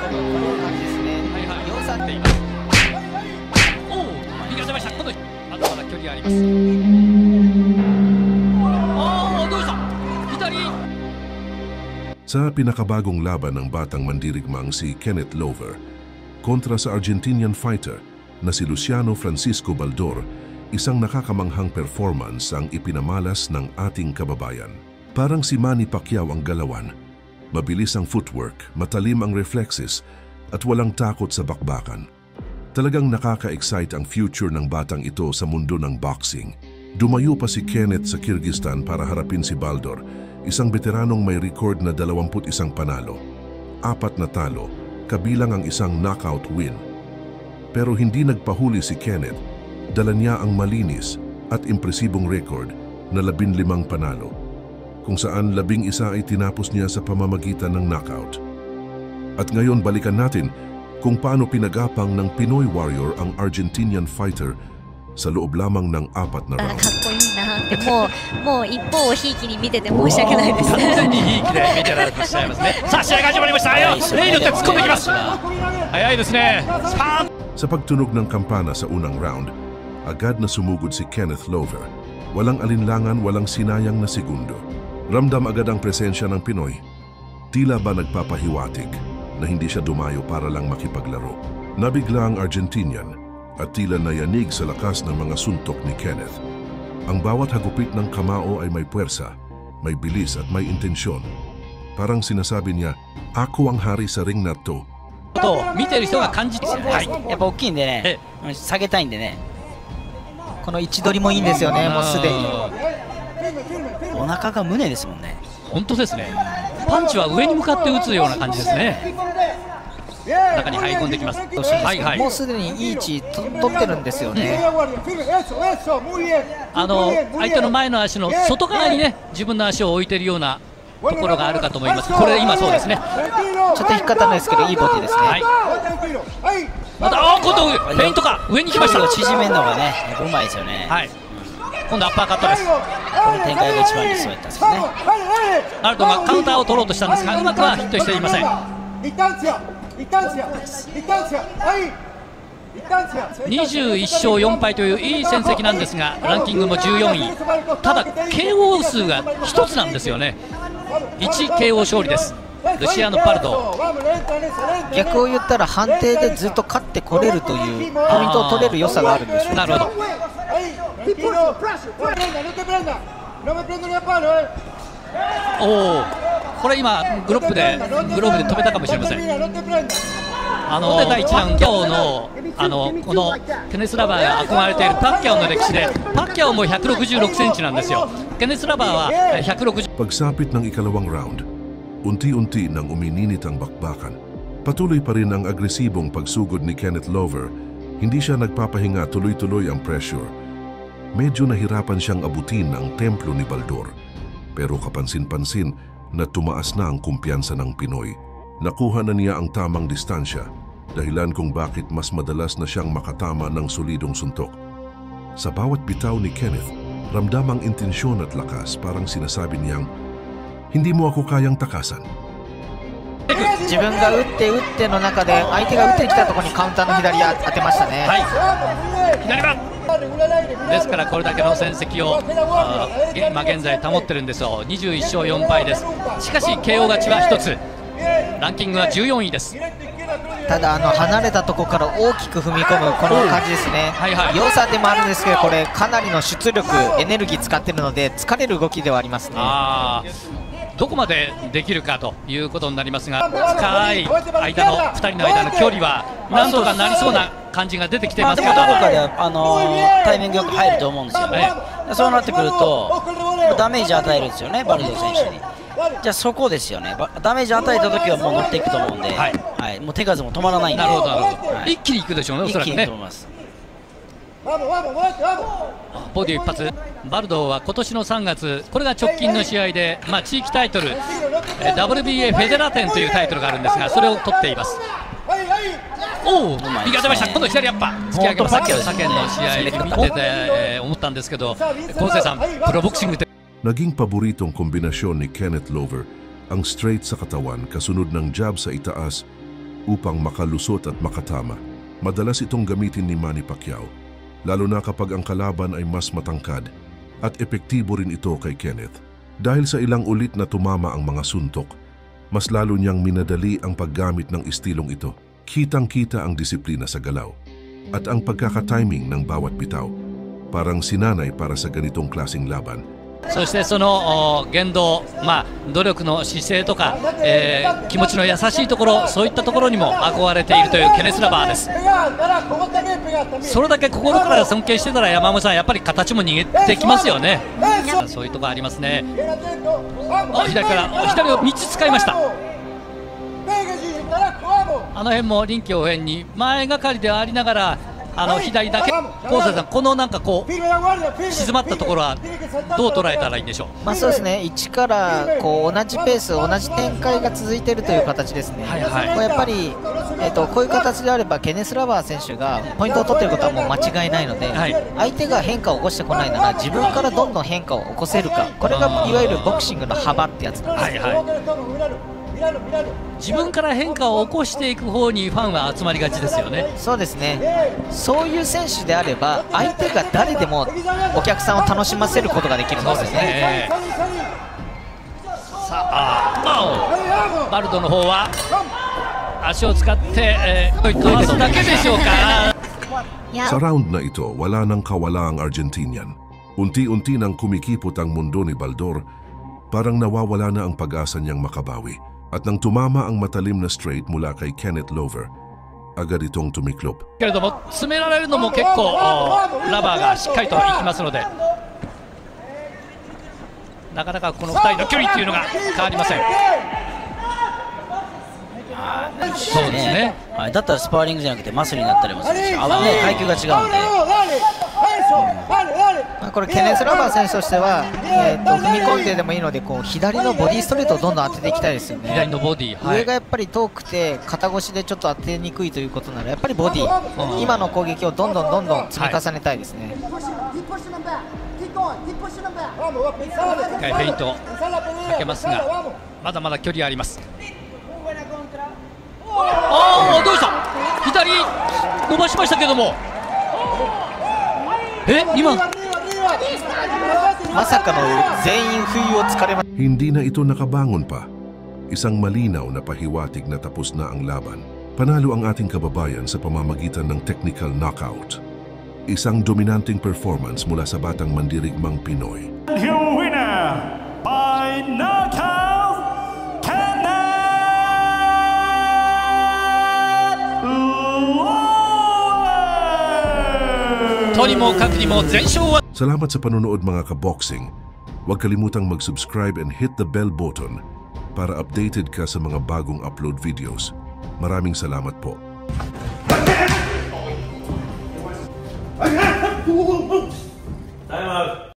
感じですね。はいはい、4、3っています。おお、右が出ました。今度まだまだ距離があります。ああ、どうした？左。Sa pinakabagong laban ng batang mandirigmang si Kenneth Lover kontra sa Argentinian fighter na si Luciano Francisco Baldor, isang nakakamanghang performance ang ipinamalas ng ating kababayan. Parang si Manny Pacquiao ang galawan, mabilis ang footwork, matalim ang reflexes at walang takot sa bakbakan. Talagang nakaka-excite ang future ng batang ito sa mundo ng boxing. Dumayo pa si Kenneth sa Kyrgyzstan para harapin si Baldor, isang veteranong may record na 21 panalo, 4 na talo, kabilang ang isang knockout win. Pero hindi nagpahuli si Kenneth, dala niya ang malinis at impresibong record na 15 panalo, kung saan 11 ay tinapos niya sa pamamagitan ng knockout. At ngayon balikan natin kung paano pinagapang ng Pinoy Warrior ang Argentinian fighter sa loob lamang ng 4 na round. かっこいいなってもう一方をひいきに見てて申し訳ないです。完全にひいきで見てられてしまいますね。さあ試合が始まりました。レイによって突っ込んできます。早いですね。Sa pagtunog ng kampana sa unang round, agad na sumugod si Kenneth Lover. Walang alinlangan, walang sinayang na segundo. Ramdam agad ang presensya ng Pinoy. Tila ba nagpapahiwatig na hindi siya dumayo para lang makipaglaro. Nabigla ang Argentinian at tila nayanig sa lakas ng mga suntok ni Kenneth. Ang bawat hagupit ng kamao ay may puwersa, may bilis at may intensyon. Parang sinasabi niya, ako ang hari sa ring na to. 見てる人が感じてる。はい。やっぱ大きいんでね、下げたいんでね。この位置取りもいいんですよね、もうすでに。お腹が胸ですもんね。本当ですね。パンチは上に向かって打つような感じですね。中に入り込んできます。はいはい。もうすでにいい位置取ってるんですよね。相手の前の足の外側にね、自分の足を置いているようなところがあるかと思います。これ今そうですね。ちょっと引っかかんないですけど、いいボディですね。はい。また今度フェイントか上に来ました。縮めるのがね、うまいですよね。はい。今度アッパーカットです。この展開が一番理想だったんですね。ナルドがカウンターを取ろうとしたんですが、うまくはヒットしていません。21勝4敗といういい戦績なんですが、ランキングも14位。ただ KO 数が1つなんですよね。1 KO 勝利です。ルシアノ・バルド。逆を言ったら判定でずっと勝ってこれるというポイントを取れる良さがあるんでしょう。なるほど。おお、これ今グローブで止めたかもしれません。第1ラウンドのこのケネス・ラバーが憧れているパッキャオの歴史で、パッキャオも166センチなんですよ。ケネス・ラバーは160。Pagsapit ng ikalawang round, unti-unti nang umininit ang bakbakan. Patuloy pa rin ang agresibong pagsugod ni Kenneth Lover. Hindi siya nagpapahinga, tuloy-tuloy ang pressure. Medyo nahirapan siyang abutin ang templo ni Baldor. Pero kapansin-pansin na tumaas na ang kumpiyansa ng Pinoy. Nakuha na niya ang tamang distansya, dahilan kung bakit mas madalas na siyang makatama ng solidong suntok. Sa bawat bitaw ni Kenneth, ramdam ang intensyon at lakas, parang sinasabi niyang, hindi mo ako kayang takasan. 自分が打っての中で相手が打ってきたところにカウンターの左当てましたね。はい。左番。ですからこれだけの戦績を今現在保ってるんですよ。21勝4敗です。しかし KO 勝ちは1つ。ランキングは14位です。ただ離れたところから大きく踏み込むこの感じですね。良さでもあるんですけど、これかなりの出力エネルギー使ってるので疲れる動きではありますね。どこまでできるかということになりますが、深い間の2人の間の距離はなんとかなりそうな感じが出てきていますけど、どこかでタイミングよく入ると思うんですよね。そうなってくるとダメージ与えるんですよね、バルド選手に。じゃあそこですよね。ダメージ与えた時はもう乗っていくと思うんで、もう手数も止まらないんで。なるほど、一気にいくでしょうね、おそらくね。ボディ一発。バルドは今年の3月、これが直近の試合で、地域タイトル WBA フェデラテンというタイトルがあるんですが、それを取っています。おお、右が出ました。今度左アッパー突き上げます。さっきの試合見てて思ったんですけど、昴生さん、プロボクシングって Naging paboritong kombinasyon ni Kenneth Lover ang straight sa katawan kasunod ng jab sa itaas upang makalusot at makatama. Madalas itong gamitin ni Manny Pacquiao, lalo na kapag ang kalaban ay mas matangkad, at epektibo rin ito kay Kenneth. Dahil sa ilang ulit na tumama ang mga suntok, mas lalo niyang minadali ang paggamit ng istilong ito. Kitang-kita ang disiplina sa galaw at ang pagkakatiming ng bawat bitaw. Parang sinanay para sa ganitong klaseng laban. そしてその言動、努力の姿勢とか、気持ちの優しいところ、そういったところにも憧れているというケネス・ラバーです。それだけ心から尊敬してたら山本さん、やっぱり形も握ってきますよね。そういうところありますね。左を3つ使いました。あの辺も臨機応変に前がかりでありながら左だけ、昴生さん、このなんかこう静まったところはどう捉えたらいいんでしょう。そうですね、1からこう同じペース、同じ展開が続いているという形ですね。これやっぱり、こういう形であればケネス・ラバー選手がポイントを取っていることはもう間違いないので、相手が変化を起こしてこないなら自分からどんどん変化を起こせるか、これがいわゆるボクシングの幅ってやつなんです。自分から変化を起こしていく方にファンは集まりがちですよね。そうですね、そういう選手であれば相手が誰でもお客さんを楽しませることができるんですよね。さあ、バルドの方は足を使って、かわすだけでしょうか。Sa round na ito, wala nang kawala ang Argentinian. Unti-unti nang kumikipot ang mundo ni Baldor, parang nawawala na ang pag-asa niyang makabawi. At nang tumama ang matalim na straight mula kay Kenneth Lover, agad itong tumiklop. けれども詰められるのも結構ラバーがしっかりといきますので、なかなかこの2人の距離というのが変わりません。そうですね、だったらスパーリングじゃなくてマスになったりもするし、階級が違うので、これケネス・ラバー選手としては、踏み込んででもいいので左のボディストレートをどんどん当てていきたいですよね。左のボディ、上がやっぱり遠くて肩越しでちょっと当てにくいということならやっぱりボディ、今の攻撃をどんどん積み重ねたいですね。一回フェイントをかけますがまだまだ距離あります。どうした、左伸ばしましたけども、今まさかの全員不意をつかれま。Hindi na ito nakabangon pa. Isang malinaw na pahiwatig na tapos na ang laban. Panalo ang ating kababayan sa pamamagitan ng technical knockout. Isang dominanting performance mula sa batang mandirigmang Pinoy. Your winner by knockout, Kenneth Lover! とにもかくにも全勝は。 Salamat sa panonood mga kaboxing. Huwag kalimutang mag-subscribe and hit the bell button para updated ka sa mga bagong upload videos. Maraming salamat po.